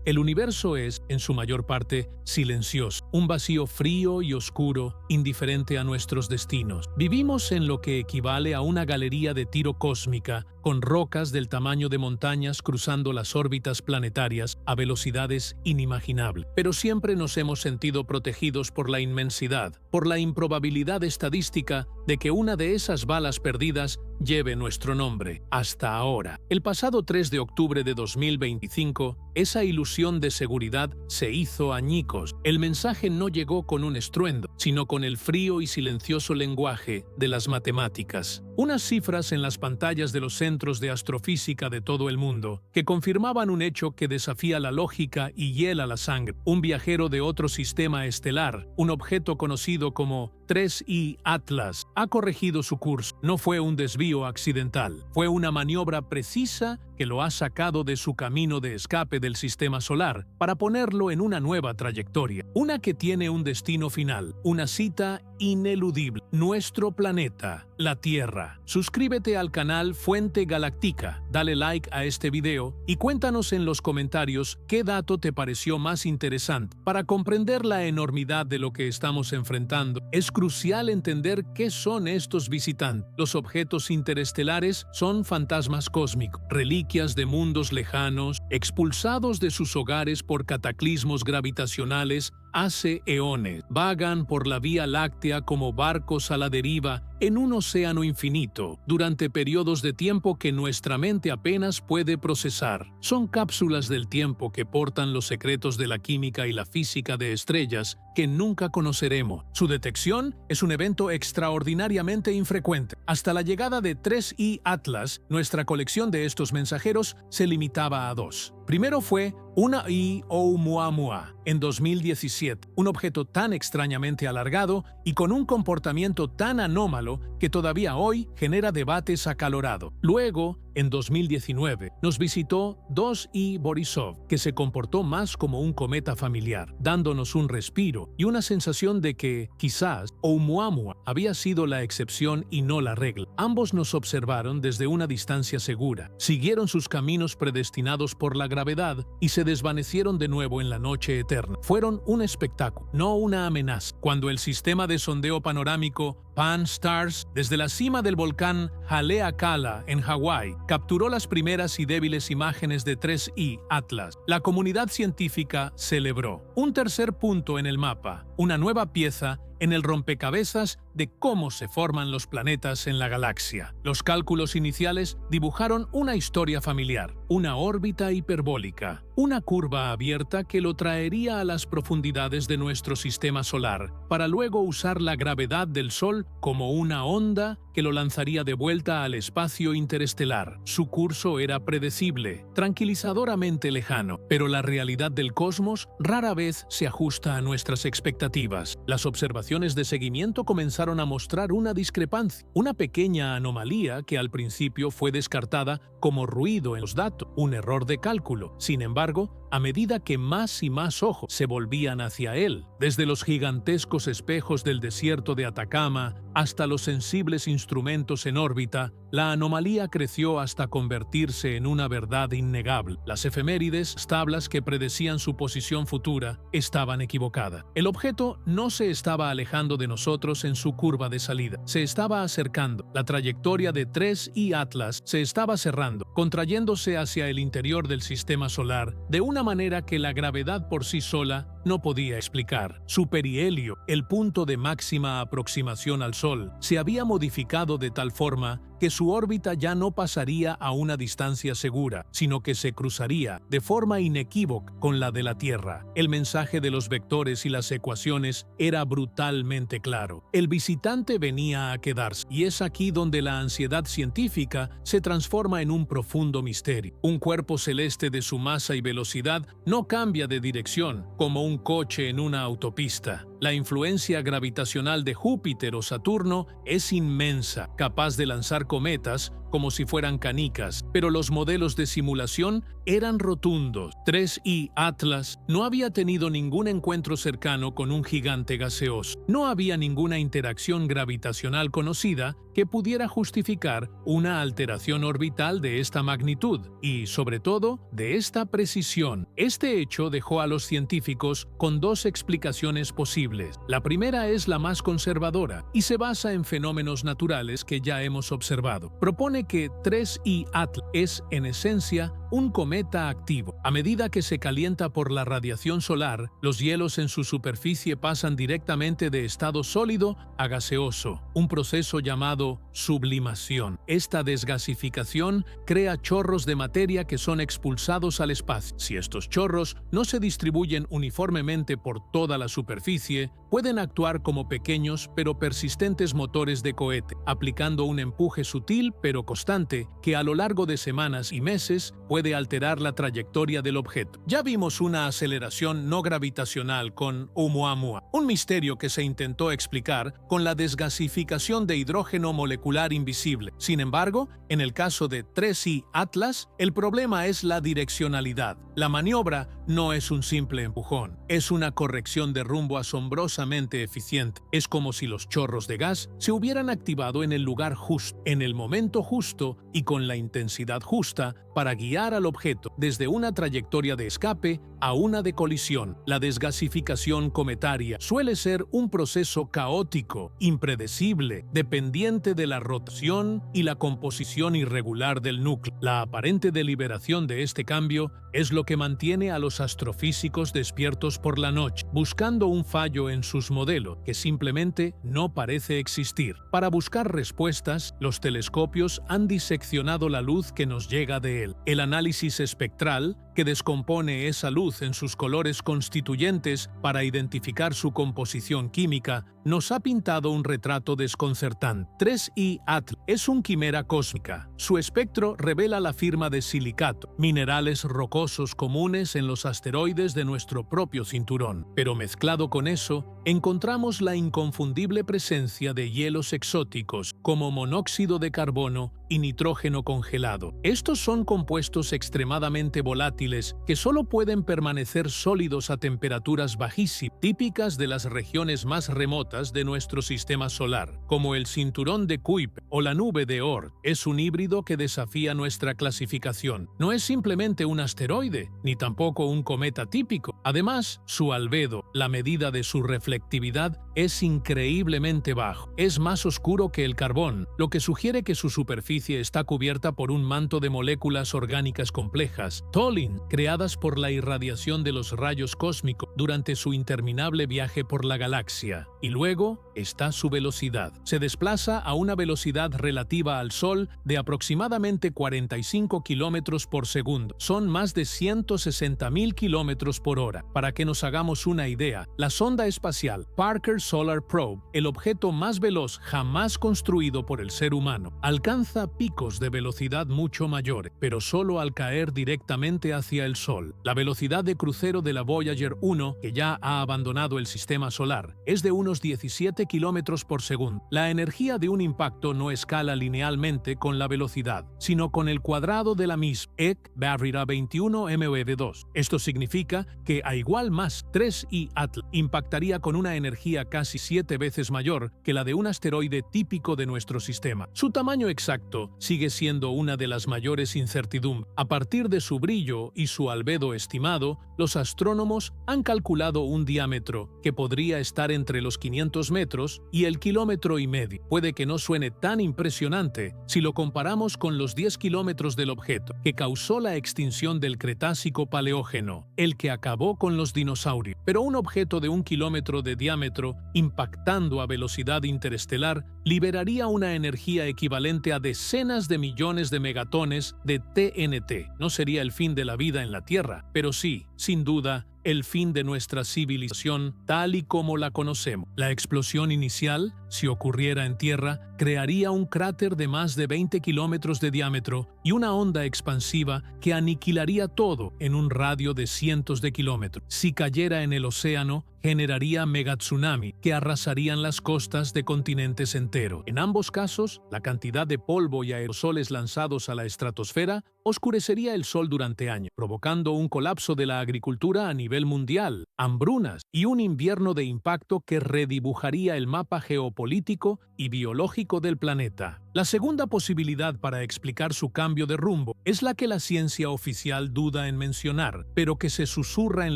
El universo es, en su mayor parte, silencioso, un vacío frío y oscuro, indiferente a nuestros destinos. Vivimos en lo que equivale a una galería de tiro cósmica, con rocas del tamaño de montañas cruzando las órbitas planetarias a velocidades inimaginables. Pero siempre nos hemos sentido protegidos por la inmensidad, por la improbabilidad estadística de que una de esas balas perdidas lleve nuestro nombre. Hasta ahora. El pasado 3 de octubre de 2025, esa ilusión de seguridad se hizo añicos. El mensaje no llegó con un estruendo, sino con el frío y silencioso lenguaje de las matemáticas. Unas cifras en las pantallas de los centros de astrofísica de todo el mundo, que confirmaban un hecho que desafía la lógica y hiela la sangre. Un viajero de otro sistema estelar, un objeto conocido como 3I Atlas, ha corregido su curso. No fue un desvío accidental, fue una maniobra precisa que lo ha sacado de su camino de escape del sistema solar para ponerlo en una nueva trayectoria, una que tiene un destino final, una cita ineludible: nuestro planeta, la Tierra. Suscríbete al canal Fuente Galáctica, dale like a este video y cuéntanos en los comentarios qué dato te pareció más interesante. Para comprender la enormidad de lo que estamos enfrentando, es crucial entender qué son estos visitantes. Los objetos interestelares son fantasmas cósmicos, reliquias de mundos lejanos, expulsados de sus hogares por cataclismos gravitacionales hace eones. Vagan por la Vía Láctea como barcos a la deriva en un océano infinito, durante periodos de tiempo que nuestra mente apenas puede procesar. Son cápsulas del tiempo que portan los secretos de la química y la física de estrellas que nunca conoceremos. Su detección es un evento extraordinariamente infrecuente. Hasta la llegada de 3I Atlas, nuestra colección de estos mensajeros se limitaba a 2. Primero fue una I Oumuamua en 2017, un objeto tan extrañamente alargado y con un comportamiento tan anómalo que todavía hoy genera debates acalorados. Luego, en 2019, nos visitó 2I Borisov, que se comportó más como un cometa familiar, dándonos un respiro y una sensación de que, quizás, Oumuamua había sido la excepción y no la regla. Ambos nos observaron desde una distancia segura, siguieron sus caminos predestinados por la gravedad y se desvanecieron de nuevo en la noche eterna. Fueron un espectáculo, no una amenaza. Cuando el sistema de sondeo panorámico Pan-STARRS, desde la cima del volcán Haleakala en Hawái, capturó las primeras y débiles imágenes de 3I Atlas, la comunidad científica celebró un tercer punto en el mapa, una nueva pieza en el rompecabezas de cómo se forman los planetas en la galaxia. Los cálculos iniciales dibujaron una historia familiar, una órbita hiperbólica, una curva abierta que lo traería a las profundidades de nuestro sistema solar, para luego usar la gravedad del Sol como una onda que lo lanzaría de vuelta al espacio interestelar. Su curso era predecible, tranquilizadoramente lejano, pero la realidad del cosmos rara vez se ajusta a nuestras expectativas. Las observaciones de seguimiento comenzaron a mostrar una discrepancia, una pequeña anomalía que al principio fue descartada como ruido en los datos, un error de cálculo. Sin embargo, a medida que más y más ojos se volvían hacia él, desde los gigantescos espejos del desierto de Atacama hasta los sensibles instrumentos en órbita, la anomalía creció hasta convertirse en una verdad innegable. Las efemérides, tablas que predecían su posición futura, estaban equivocadas. El objeto no se estaba alejando de nosotros en su curva de salida, se estaba acercando. La trayectoria de 3I Atlas se estaba cerrando, contrayéndose hacia el interior del sistema solar de una manera que la gravedad por sí sola no podía explicar. Su perihelio, el punto de máxima aproximación al Sol, se había modificado de tal forma que su órbita ya no pasaría a una distancia segura, sino que se cruzaría de forma inequívoca con la de la Tierra. El mensaje de los vectores y las ecuaciones era brutalmente claro. El visitante venía a quedarse, y es aquí donde la ansiedad científica se transforma en un profundo misterio. Un cuerpo celeste de su masa y velocidad no cambia de dirección, como un coche en una autopista. La influencia gravitacional de Júpiter o Saturno es inmensa, capaz de lanzar cometas como si fueran canicas, pero los modelos de simulación eran rotundos. 3I Atlas no había tenido ningún encuentro cercano con un gigante gaseoso. No había ninguna interacción gravitacional conocida que pudiera justificar una alteración orbital de esta magnitud y, sobre todo, de esta precisión. Este hecho dejó a los científicos con dos explicaciones posibles. La primera es la más conservadora y se basa en fenómenos naturales que ya hemos observado. Propone que 3I Atlas es, en esencia, un cometa activo. A medida que se calienta por la radiación solar, los hielos en su superficie pasan directamente de estado sólido a gaseoso, un proceso llamado sublimación. Esta desgasificación crea chorros de materia que son expulsados al espacio. Si estos chorros no se distribuyen uniformemente por toda la superficie, pueden actuar como pequeños pero persistentes motores de cohete, aplicando un empuje sutil pero constante que a lo largo de semanas y meses puede alterar la trayectoria del objeto. Ya vimos una aceleración no gravitacional con Oumuamua, un misterio que se intentó explicar con la desgasificación de hidrógeno molecular invisible. Sin embargo, en el caso de 3I Atlas, el problema es la direccionalidad. La maniobra no es un simple empujón, es una corrección de rumbo asombrosamente eficiente. Es como si los chorros de gas se hubieran activado en el lugar justo, en el momento justo y con la intensidad justa para guiar al objeto desde una trayectoria de escape a una de colisión. La desgasificación cometaria suele ser un proceso caótico, impredecible, dependiente de la rotación y la composición irregular del núcleo. La aparente deliberación de este cambio es lo que mantiene a los astrofísicos despiertos por la noche, buscando un fallo en sus modelos que simplemente no parece existir. Para buscar respuestas, los telescopios han diseccionado la luz que nos llega de él. El análisis espectral, que descompone esa luz en sus colores constituyentes para identificar su composición química, nos ha pintado un retrato desconcertante. 3I Atlas es un quimera cósmica. Su espectro revela la firma de silicato, minerales rocosos comunes en los asteroides de nuestro propio cinturón. Pero mezclado con eso, encontramos la inconfundible presencia de hielos exóticos como monóxido de carbono y nitrógeno congelado. Estos son compuestos extremadamente volátiles que solo pueden permanecer sólidos a temperaturas bajísimas, típicas de las regiones más remotas de nuestro sistema solar, como el cinturón de Kuiper o la nube de Oort. Es un híbrido que desafía nuestra clasificación. No es simplemente un asteroide, ni tampoco un cometa típico. Además, su albedo, la medida de su reflectividad, es increíblemente bajo. Es más oscuro que el carbón, lo que sugiere que su superficie está cubierta por un manto de moléculas orgánicas complejas, TOLIN, creadas por la irradiación de los rayos cósmicos durante su interminable viaje por la galaxia. Y luego está su velocidad. Se desplaza a una velocidad relativa al Sol de aproximadamente 45 kilómetros por segundo. Son más de 160.000 kilómetros por hora. Para que nos hagamos una idea, la sonda espacial Parker Solar Probe, el objeto más veloz jamás construido por el ser humano, alcanza picos de velocidad mucho mayores, pero solo al caer directamente hacia el Sol. La velocidad de crucero de la Voyager 1, que ya ha abandonado el sistema solar, es de unos 17 kilómetros por segundo. La energía de un impacto no escala linealmente con la velocidad, sino con el cuadrado de la misma. EC barra 21 MeV2. Esto significa que a igual más 3I Atlas impactaría con una energía casi 7 veces mayor que la de un asteroide típico de nuestro sistema. Su tamaño exacto sigue siendo una de las mayores incertidumbres. A partir de su brillo y su albedo estimado, los astrónomos han calculado un diámetro que podría estar entre los 500 metros y el kilómetro y medio. Puede que no suene tan impresionante si lo comparamos con los 10 kilómetros del objeto, que causó la extinción del Cretácico Paleógeno, el que acabó con los dinosaurios. Pero un objeto de 1 kilómetro de diámetro, impactando a velocidad interestelar, liberaría una energía equivalente a decenas de millones de megatones de TNT. No sería el fin de la vida en la Tierra, pero sí, sin duda, el fin de nuestra civilización tal y como la conocemos. La explosión inicial, si ocurriera en Tierra, crearía un cráter de más de 20 kilómetros de diámetro y una onda expansiva que aniquilaría todo en un radio de cientos de kilómetros. Si cayera en el océano, generaría megatsunami que arrasarían las costas de continentes enteros. En ambos casos, la cantidad de polvo y aerosoles lanzados a la estratosfera oscurecería el Sol durante años, provocando un colapso de la agricultura a nivel mundial, hambrunas y un invierno de impacto que redibujaría el mapa geopolítico y biológico científico del planeta. La segunda posibilidad para explicar su cambio de rumbo es la que la ciencia oficial duda en mencionar, pero que se susurra en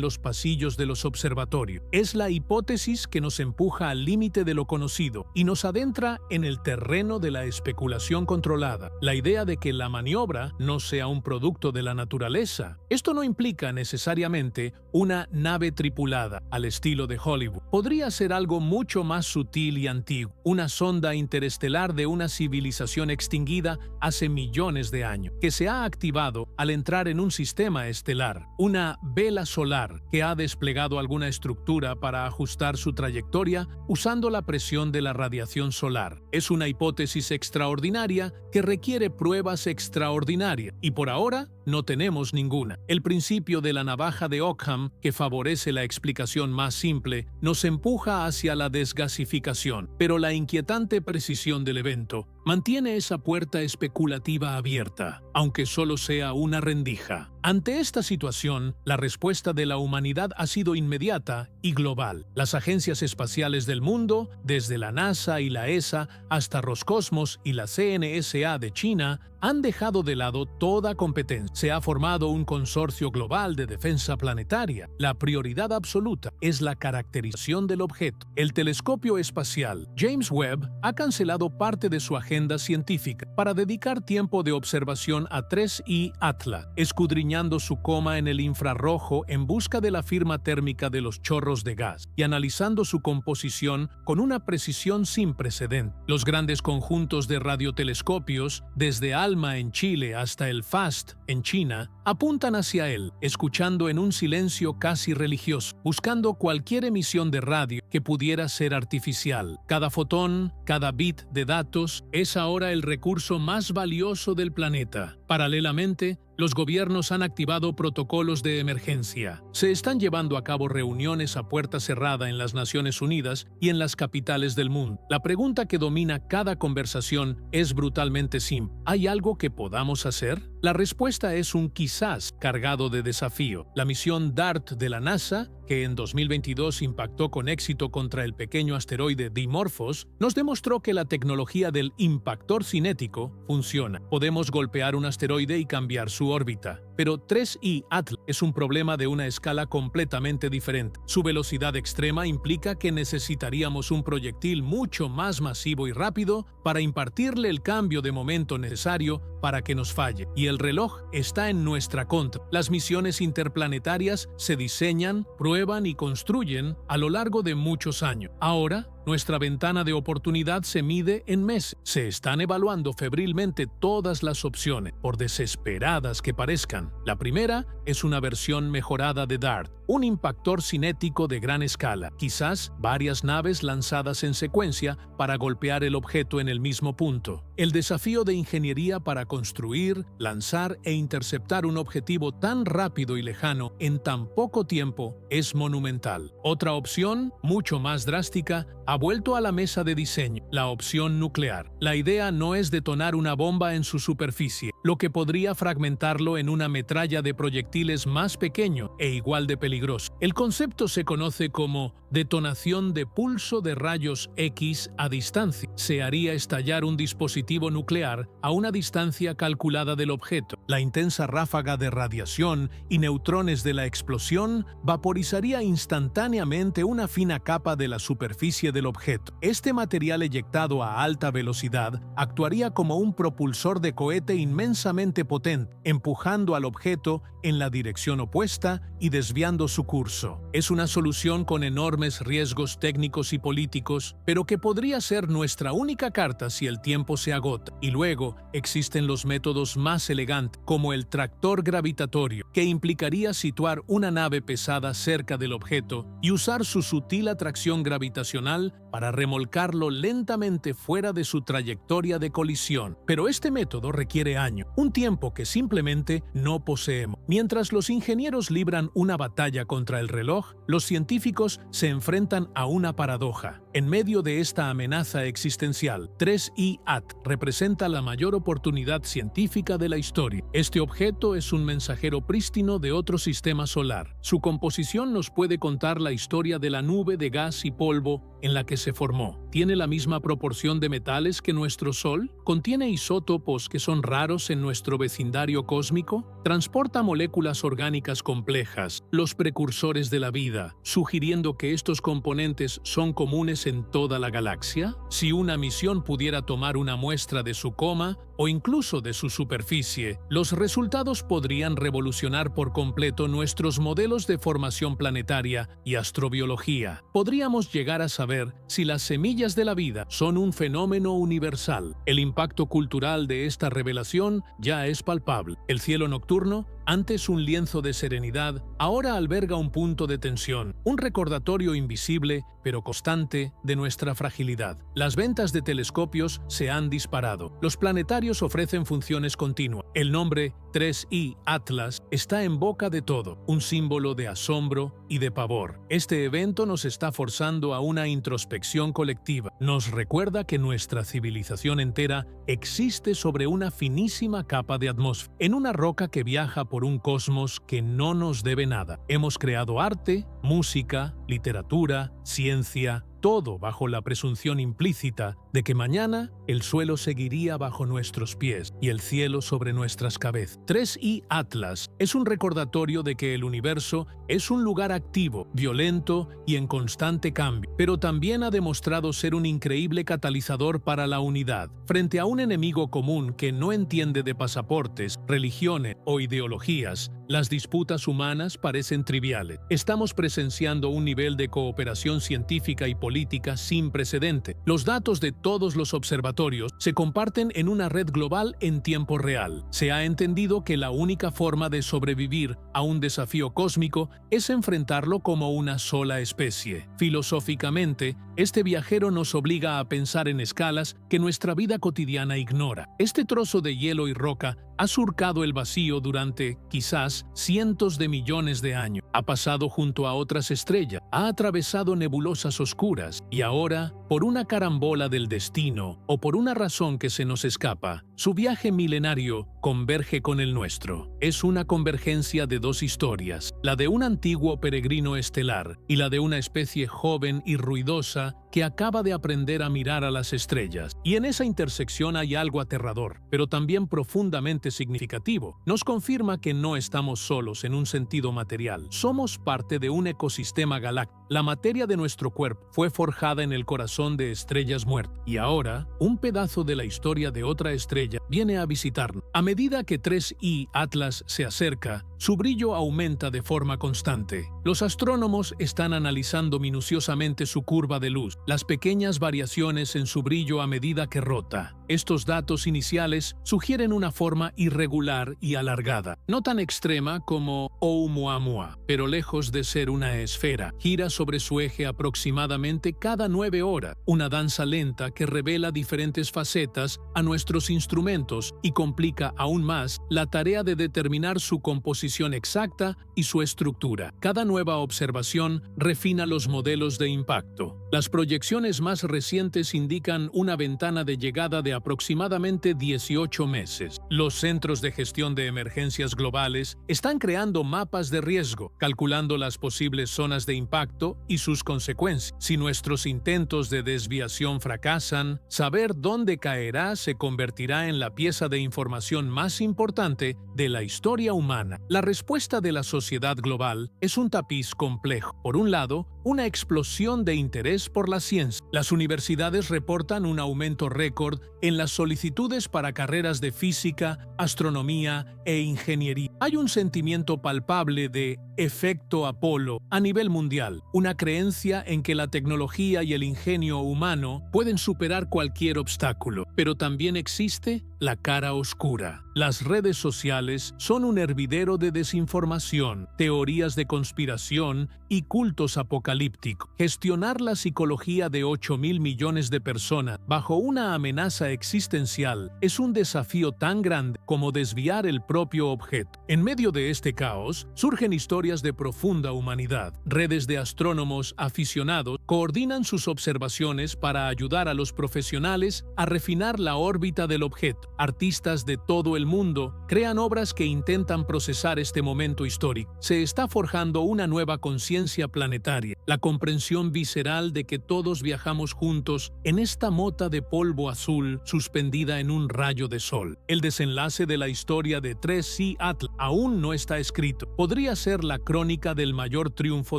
los pasillos de los observatorios. Es la hipótesis que nos empuja al límite de lo conocido y nos adentra en el terreno de la especulación controlada. La idea de que la maniobra no sea un producto de la naturaleza. Esto no implica necesariamente una nave tripulada al estilo de Hollywood. Podría ser algo mucho más sutil y antiguo, una sonda interestelar de una civilización extinguida hace millones de años, que se ha activado al entrar en un sistema estelar, una vela solar que ha desplegado alguna estructura para ajustar su trayectoria usando la presión de la radiación solar. Es una hipótesis extraordinaria que requiere pruebas extraordinarias, y por ahora no tenemos ninguna. El principio de la navaja de Ockham, que favorece la explicación más simple, nos empuja hacia la desgasificación, pero la inquietante precisión del evento mantiene esa puerta especulativa abierta, aunque solo sea una rendija. Ante esta situación, la respuesta de la humanidad ha sido inmediata y global. Las agencias espaciales del mundo, desde la NASA y la ESA hasta Roscosmos y la CNSA de China, han dejado de lado toda competencia. Se ha formado un consorcio global de defensa planetaria. La prioridad absoluta es la caracterización del objeto. El telescopio espacial James Webb ha cancelado parte de su agenda científica para dedicar tiempo de observación a 3I Atla, escudriñando su coma en el infrarrojo en busca de la firma térmica de los chorros de gas y analizando su composición con una precisión sin precedente. Los grandes conjuntos de radiotelescopios, desde ALMA en Chile hasta el FAST en China, apuntan hacia él, escuchando en un silencio casi religioso, buscando cualquier emisión de radio que pudiera ser artificial. Cada fotón, cada bit de datos es ahora el recurso más valioso del planeta. Paralelamente, los gobiernos han activado protocolos de emergencia. Se están llevando a cabo reuniones a puerta cerrada en las Naciones Unidas y en las capitales del mundo. La pregunta que domina cada conversación es brutalmente simple. ¿Hay algo que podamos hacer? La respuesta es un quizás cargado de desafío. La misión DART de la NASA, que en 2022 impactó con éxito contra el pequeño asteroide Dimorphos, nos demostró que la tecnología del impactor cinético funciona. Podemos golpear un asteroide y cambiar su órbita. Pero 3I Atla es un problema de una escala completamente diferente. Su velocidad extrema implica que necesitaríamos un proyectil mucho más masivo y rápido para impartirle el cambio de momento necesario para que nos falle. Y el reloj está en nuestra contra. Las misiones interplanetarias se diseñan, prueban y construyen a lo largo de muchos años. Ahora, nuestra ventana de oportunidad se mide en meses. Se están evaluando febrilmente todas las opciones, por desesperadas que parezcan. La primera es una versión mejorada de DART, un impactor cinético de gran escala, quizás varias naves lanzadas en secuencia para golpear el objeto en el mismo punto. El desafío de ingeniería para construir, lanzar e interceptar un objetivo tan rápido y lejano en tan poco tiempo es monumental. Otra opción, mucho más drástica, ha vuelto a la mesa de diseño, la opción nuclear. La idea no es detonar una bomba en su superficie, lo que podría fragmentarlo en una metralla de proyectiles más pequeño e igual de peligroso. El concepto se conoce como detonación de pulso de rayos X a distancia. Se haría estallar un dispositivo nuclear a una distancia calculada del objeto. La intensa ráfaga de radiación y neutrones de la explosión vaporizaría instantáneamente una fina capa de la superficie del objeto. Este material eyectado a alta velocidad actuaría como un propulsor de cohete inmensamente potente, empujando al objeto en la dirección opuesta y desviando su curso. Es una solución con enormes riesgos técnicos y políticos, pero que podría ser nuestra única carta si el tiempo se agota. Y luego existen los métodos más elegantes, como el tractor gravitatorio, que implicaría situar una nave pesada cerca del objeto y usar su sutil atracción gravitacional para remolcarlo lentamente fuera de su trayectoria de colisión. Pero este método requiere años, un tiempo que simplemente no poseemos. Mientras los ingenieros libran una batalla contra el reloj, los científicos se enfrentan a una paradoja. En medio de esta amenaza existencial, 3I At representa la mayor oportunidad científica de la historia. Este objeto es un mensajero prístino de otro sistema solar. Su composición nos puede contar la historia de la nube de gas y polvo en la que se formó. ¿Tiene la misma proporción de metales que nuestro Sol? ¿Contiene isótopos que son raros en nuestro vecindario cósmico? ¿Transporta moléculas orgánicas complejas, los precursores de la vida, sugiriendo que estos componentes son comunes en toda la galaxia? Si una misión pudiera tomar una muestra de su coma o incluso de su superficie, los resultados podrían revolucionar por completo nuestros modelos de formación planetaria y astrobiología. Podríamos llegar a saber si las semillas de la vida son un fenómeno universal. El impacto cultural de esta revelación ya es palpable. El cielo nocturno, antes un lienzo de serenidad, ahora alberga un punto de tensión, un recordatorio invisible pero constante de nuestra fragilidad. Las ventas de telescopios se han disparado. Los planetarios ofrecen funciones continuas. El nombre 3I Atlas está en boca de todo, un símbolo de asombro y de pavor. Este evento nos está forzando a una introspección colectiva. Nos recuerda que nuestra civilización entera existe sobre una finísima capa de atmósfera, en una roca que viaja por un cosmos que no nos debe nada. Hemos creado arte, música, literatura, ciencia, todo bajo la presunción implícita de que mañana el suelo seguiría bajo nuestros pies y el cielo sobre nuestras cabezas. 3I Atlas es un recordatorio de que el universo es un lugar activo, violento y en constante cambio, pero también ha demostrado ser un increíble catalizador para la unidad. Frente a un enemigo común que no entiende de pasaportes, religiones o ideologías, las disputas humanas parecen triviales. Estamos presenciando un nivel de cooperación científica y política sin precedente. Los datos de todos los observatorios se comparten en una red global en tiempo real. Se ha entendido que la única forma de sobrevivir a un desafío cósmico es enfrentarlo como una sola especie. Filosóficamente, este viajero nos obliga a pensar en escalas que nuestra vida cotidiana ignora. Este trozo de hielo y roca ha surcado el vacío durante, quizás, cientos de millones de años. Ha pasado junto a otras estrellas, ha atravesado nebulosas oscuras y ahora, por una carambola del destino o por una razón que se nos escapa, su viaje milenario converge con el nuestro. Es una convergencia de dos historias, la de un antiguo peregrino estelar y la de una especie joven y ruidosa que acaba de aprender a mirar a las estrellas. Y en esa intersección hay algo aterrador, pero también profundamente significativo. Nos confirma que no estamos solos en un sentido material. Somos parte de un ecosistema galáctico. La materia de nuestro cuerpo fue forjada en el corazón de estrellas muertas. Y ahora, un pedazo de la historia de otra estrella viene a visitarnos. A medida que 3I Atlas se acerca, su brillo aumenta de forma constante. Los astrónomos están analizando minuciosamente su curva de luz, las pequeñas variaciones en su brillo a medida que rota. Estos datos iniciales sugieren una forma irregular y alargada, no tan extrema como Oumuamua, pero lejos de ser una esfera. Gira sobre su eje aproximadamente cada 9 horas, una danza lenta que revela diferentes facetas a nuestros instrumentos y complica aún más la tarea de determinar su composición exacta y su estructura. Cada nueva observación refina los modelos de impacto. Las proyecciones más recientes indican una ventana de llegada de aproximadamente 18 meses. Los centros de gestión de emergencias globales están creando mapas de riesgo, calculando las posibles zonas de impacto y sus consecuencias. Si nuestros intentos de desviación fracasan, saber dónde caerá se convertirá en la pieza de información más importante de la historia humana. La respuesta de la sociedad global es un tapiz complejo. Por un lado, una explosión de interés por la ciencia. Las universidades reportan un aumento récord en las solicitudes para carreras de física, astronomía e ingeniería. Hay un sentimiento palpable de efecto Apolo a nivel mundial, una creencia en que la tecnología y el ingenio humano pueden superar cualquier obstáculo, pero también existe la cara oscura. Las redes sociales son un hervidero de desinformación, teorías de conspiración y cultos apocalípticos. Gestionar la psicología de 8.000 millones de personas bajo una amenaza existencial es un desafío tan grande como desviar el propio objeto. En medio de este caos, surgen historias de profunda humanidad. Redes de astrónomos aficionados coordinan sus observaciones para ayudar a los profesionales a refinar la órbita del objeto. Artistas de todo el mundo crean obras que intentan procesar este momento histórico. Se está forjando una nueva conciencia planetaria, la comprensión visceral de que todos viajamos juntos en esta mota de polvo azul suspendida en un rayo de sol. El desenlace de la historia de 3C Atlas aún no está escrito. Podría ser la crónica del mayor triunfo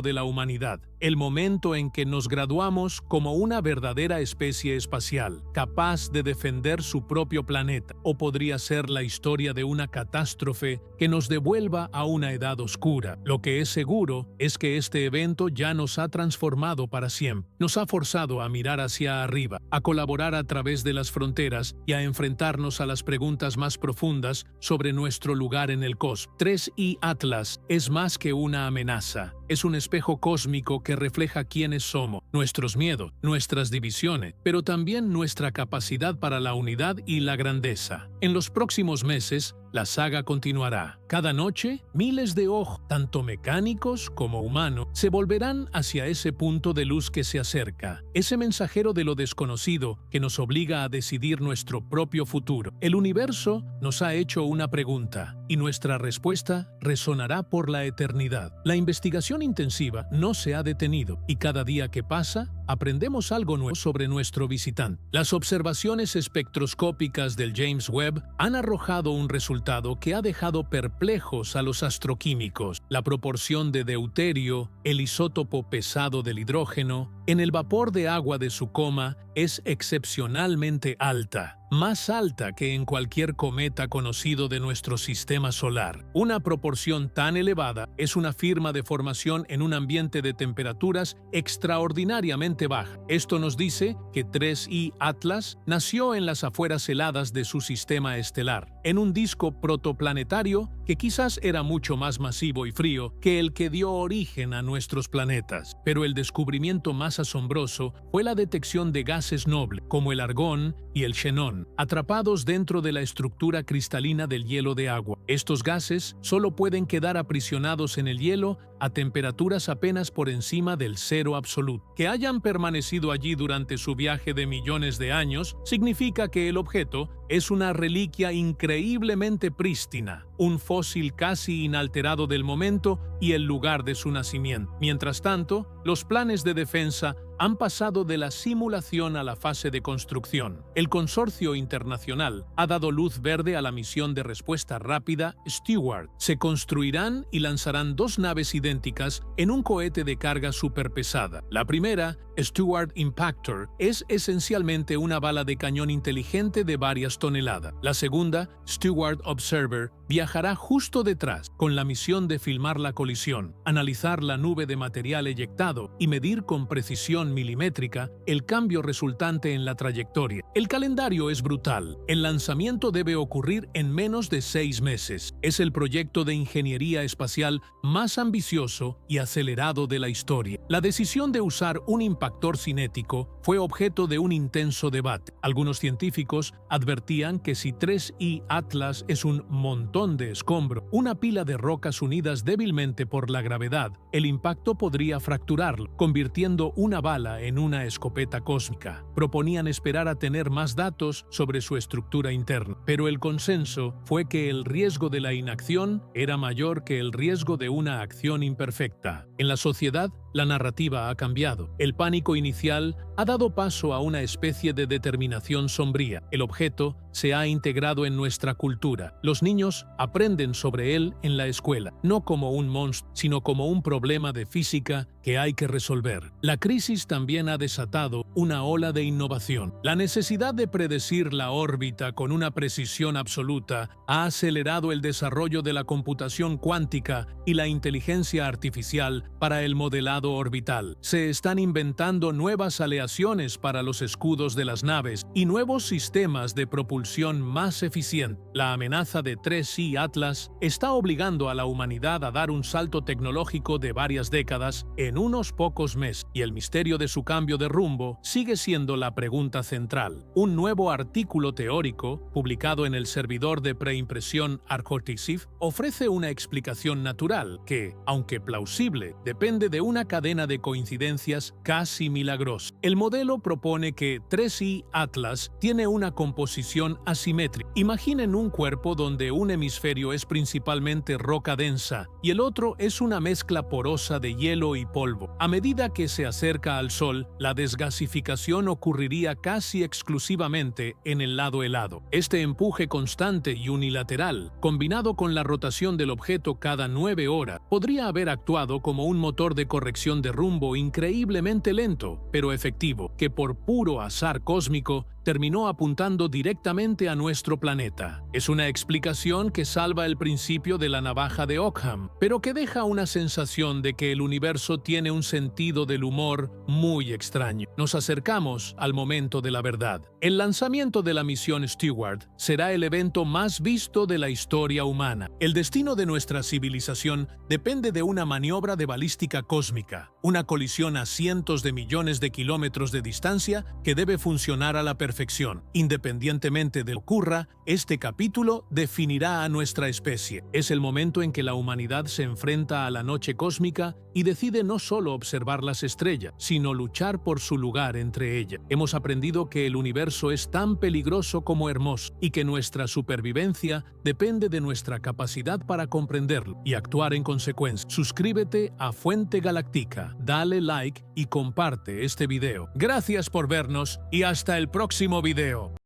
de la humanidad, el momento en que nos graduamos como una verdadera especie espacial, capaz de defender su propio planeta. O podría ser la historia de una catástrofe que nos devuelva a una edad oscura. Lo que es seguro es que este evento ya nos ha transformado para siempre. Nos ha forzado a mirar hacia arriba, a colaborar a través de las fronteras y a enfrentarnos a las preguntas más profundas sobre nuestro lugar en el cosmos. 3I Atlas es más que una amenaza. Es un espejo cósmico que refleja quiénes somos, nuestros miedos, nuestras divisiones, pero también nuestra capacidad para la unidad y la grandeza. En los próximos meses, la saga continuará. Cada noche, miles de ojos, tanto mecánicos como humanos, se volverán hacia ese punto de luz que se acerca, ese mensajero de lo desconocido que nos obliga a decidir nuestro propio futuro. El universo nos ha hecho una pregunta, y nuestra respuesta resonará por la eternidad. La investigación intensiva no se ha detenido, y cada día que pasa, aprendemos algo nuevo sobre nuestro visitante. Las observaciones espectroscópicas del James Webb han arrojado un resultado que ha dejado perplejos a los astroquímicos. La proporción de deuterio, el isótopo pesado del hidrógeno, en el vapor de agua de su coma es excepcionalmente alta, más alta que en cualquier cometa conocido de nuestro sistema solar. Una proporción tan elevada es una firma de formación en un ambiente de temperaturas extraordinariamente baja. Esto nos dice que 3I Atlas nació en las afueras heladas de su sistema estelar, en un disco protoplanetario que quizás era mucho más masivo y frío que el que dio origen a nuestros planetas. Pero el descubrimiento más asombroso fue la detección de gases nobles, como el argón y el xenón, atrapados dentro de la estructura cristalina del hielo de agua. Estos gases solo pueden quedar aprisionados en el hielo a temperaturas apenas por encima del cero absoluto. Que hayan permanecido allí durante su viaje de millones de años significa que el objeto es una reliquia increíblemente prístina, un fósil casi inalterado del momento y el lugar de su nacimiento. Mientras tanto, los planes de defensa han pasado de la simulación a la fase de construcción. El consorcio internacional ha dado luz verde a la misión de respuesta rápida Steward. Se construirán y lanzarán dos naves idénticas en un cohete de carga superpesada. La primera, Steward Impactor, es esencialmente una bala de cañón inteligente de varias toneladas. La segunda, Steward Observer, viajará justo detrás, con la misión de filmar la colisión, analizar la nube de material eyectado y medir con precisión milimétrica el cambio resultante en la trayectoria. El calendario es brutal. El lanzamiento debe ocurrir en menos de 6 meses. Es el proyecto de ingeniería espacial más ambicioso y acelerado de la historia. La decisión de usar un impactor cinético fue objeto de un intenso debate. Algunos científicos advertían que si 3I Atlas es un montón de escombro, una pila de rocas unidas débilmente por la gravedad, el impacto podría fracturarlo, convirtiendo una bala en una escopeta cósmica. Proponían esperar a tener más datos sobre su estructura interna, pero el consenso fue que el riesgo de la inacción era mayor que el riesgo de una acción imperfecta. En la sociedad, la narrativa ha cambiado. El pánico inicial ha dado paso a una especie de determinación sombría. El objeto se ha integrado en nuestra cultura. Los niños aprenden sobre él en la escuela, no como un monstruo, sino como un problema de física que hay que resolver. La crisis también ha desatado una ola de innovación. La necesidad de predecir la órbita con una precisión absoluta ha acelerado el desarrollo de la computación cuántica y la inteligencia artificial para el modelado orbital. Se están inventando nuevas aleaciones para los escudos de las naves y nuevos sistemas de propulsión más eficientes. La amenaza de 3I Atlas está obligando a la humanidad a dar un salto tecnológico de varias décadas en unos pocos meses, y el misterio medio de su cambio de rumbo sigue siendo la pregunta central. Un nuevo artículo teórico, publicado en el servidor de preimpresión Arcotisif, ofrece una explicación natural que, aunque plausible, depende de una cadena de coincidencias casi milagrosa. El modelo propone que 3i Atlas tiene una composición asimétrica. Imaginen un cuerpo donde un hemisferio es principalmente roca densa y el otro es una mezcla porosa de hielo y polvo. A medida que se acerca al Sol, la desgasificación ocurriría casi exclusivamente en el lado helado. Este empuje constante y unilateral, combinado con la rotación del objeto cada 9 horas, podría haber actuado como un motor de corrección de rumbo increíblemente lento, pero efectivo, que por puro azar cósmico terminó apuntando directamente a nuestro planeta. Es una explicación que salva el principio de la navaja de Ockham, pero que deja una sensación de que el universo tiene un sentido del humor muy extraño. Nos acercamos al momento de la verdad. El lanzamiento de la misión Steward será el evento más visto de la historia humana. El destino de nuestra civilización depende de una maniobra de balística cósmica, una colisión a cientos de millones de kilómetros de distancia que debe funcionar a la perfección. Independientemente de lo que ocurra, este capítulo definirá a nuestra especie. Es el momento en que la humanidad se enfrenta a la noche cósmica y decide no solo observar las estrellas, sino luchar por su lugar entre ellas. Hemos aprendido que el universo es tan peligroso como hermoso y que nuestra supervivencia depende de nuestra capacidad para comprenderlo y actuar en consecuencia. Suscríbete a Fuente Galáctica, dale like y comparte este video. Gracias por vernos y hasta el próximo video.